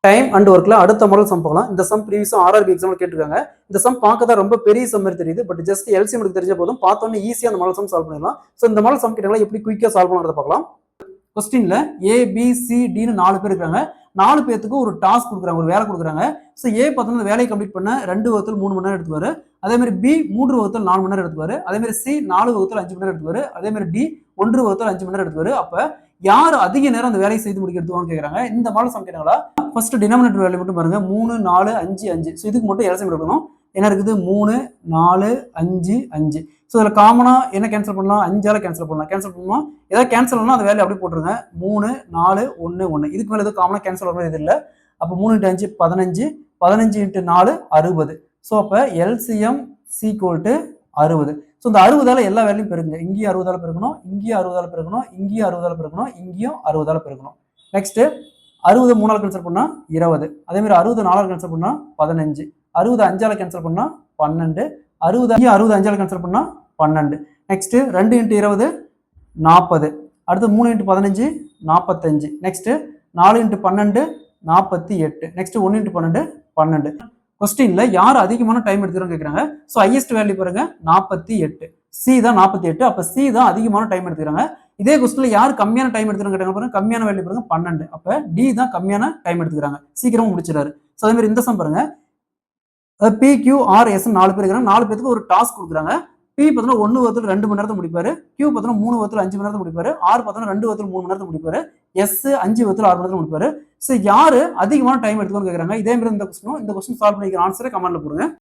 Time and ஒர்க்ல அடுத்த model some பார்க்கலாம். இந்த சம் ப்ரீவியஸா ஆர்ஆர்பி எக்ஸாம்ல கேட்டிருக்காங்க. இந்த சம் பார்க்க தான் ரொம்ப பெரிய சம் மாதிரி தெரியுது. பட் ஜஸ்ட் எல்சிஎம் எனக்கு தெரிஞ்ச போதும் பார்த்தோன்னே ஈஸியா அந்த மாடல் சம் சால்வ் பண்ணிடலாம். ஸோ இந்த மாடல் சம் கேட்டாங்களா எப்படி குயிக்கா சால்வ் பண்ணுறத பார்க்கலாம். கொஸ்டின்ல ஏ பி சி டின்னு 4 பேர் இருக்காங்க. 4 பேருக்கு ஒரு டாஸ்க் கொடுக்குறாங்க, ஒரு வேலை கொடுக்குறாங்க. ஸோ ஏ பார்த்தோம்னா வேலையை கம்ப்ளீட் பண்ண 2 வகுத்தல் 3 மணி நேரம் எடுத்துவாரு. அதே மாதிரி பி 3 வகுத்தல் 4 மணி நேரம் எடுத்துவாரு. அதே மாதிரி சி 4 வகுத்தல் 5 மணி நேரம் எடுத்துவாரு. அதே மாதிரி டி 1 வகுத்தல் 5 மணி நேரம் எடுத்துவாரு. அப்ப யார் அதிக நேரம் அந்த வேலையை செய்து முடிக்க எடுத்துவாங்க கேட்கறாங்க. இந்த மாடல் சம் கேட்டாங்களா ஃபர்ஸ்ட் டினாமினேட்டர் வேல்யூ மட்டும் பாருங்க. 3 4 5 5. ஸோ இதுக்கு மட்டும் எல்சிஎம் எடுக்கணும். என்ன இருக்குது 3 4 5 5. ஸோ இதில் காமனா என்ன கேன்சல் பண்ணலாம், 5ஆல கேன்சல் பண்ணலாம். கேன்சல் பண்ணலாம், ஏதாவது கேன்சல் பண்ணலாம் அந்த வேல்யூ அப்படியே போட்டுருங்க. 3 4 1 1. இதுக்கு மேலே எதுவும் காமனா கேன்சல் பண்ண இது இல்லை. அப்போ 3 × 5 15, 15 × 4 60. ஸோ அப்போ எல்சிஎம் = 60. ஸோ இந்த 60ஆல எல்லா வேல்யூயும் பெருக்குங்க. இங்கேயும் 60ஆல பெருக்கணும், இங்கேயும் 60ஆல பெருக்கணும், இங்கேயும் 60ஆல பெருக்கணும், இங்கேயும் 60ஆல பெருக்கணும். நெக்ஸ்ட் 60 3ஆல கேன்சல் பண்ணா 20. அதே மாதிரி 60 4ஆல கேன்சல் பண்ணா 15, 60 5ஆல கேன்சல் பண்ணா 12, 60 5ஆல கேன்சல் பண்ணா 12. நெக்ஸ்ட் 2 × 20 40. அடுத்து 3 × 15 45. நெக்ஸ்ட் 4 × 12 48. நெக்ஸ்ட் 1 × 12 12. கொஸ்டின்ல யார் அதிகமான டைம் எடுத்துக்கிறோம் கேட்குறாங்க. ஸோ ஹையஸ்ட் வேல்யூ பாருங்க 48. சி தான் 48. அப்போ சி தான் அதிகமான டைம் எடுத்துக்கிறாங்க. இதே கொஸ்டின்ல யார் கம்மியான டைம் எடுத்துக்கிறோம் கேட்டாங்க பாருங்க. கம்மியான வேல்யூ பாருங்க 12. அப்போ டி தான் கம்மியான டைம் எடுத்துக்கிறாங்க, சீக்கிரமா முடிச்சிடாரு. ஸோ அதே மாதிரி இந்த சம் பாருங்க. பி கியூ ஆர் எஸ் 4 பேர் இருக்கிறாங்க. 4 பேருக்கு ஒரு டாஸ்க் கொடுக்குறாங்க. பி பார்த்தோன்னா 1 வகுத்தல் 2 மணி நேரத்தை முடிப்பாரு. கியூ பார்த்தோன்னா 3 வகுத்தல் 5 மணி நேரத்தை முடிப்பாரு. ஆர் பார்த்தோன்னா 2 வகுத்தல் 3 மணி நேரத்தை முடிப்பாரு. எஸ் 5 வகுத்தல் 6 மணி நேரத்தை முடிப்பாரு. ஸோ யாரு அதிகமான டைம் எடுத்துக்கணும்னு கேட்குறாங்க. இதே மாதிரி இந்த கொஸ்டின் சால்வ் பண்ணிக்கிற ஆன்சரை கமெண்ட்ல போடுங்க.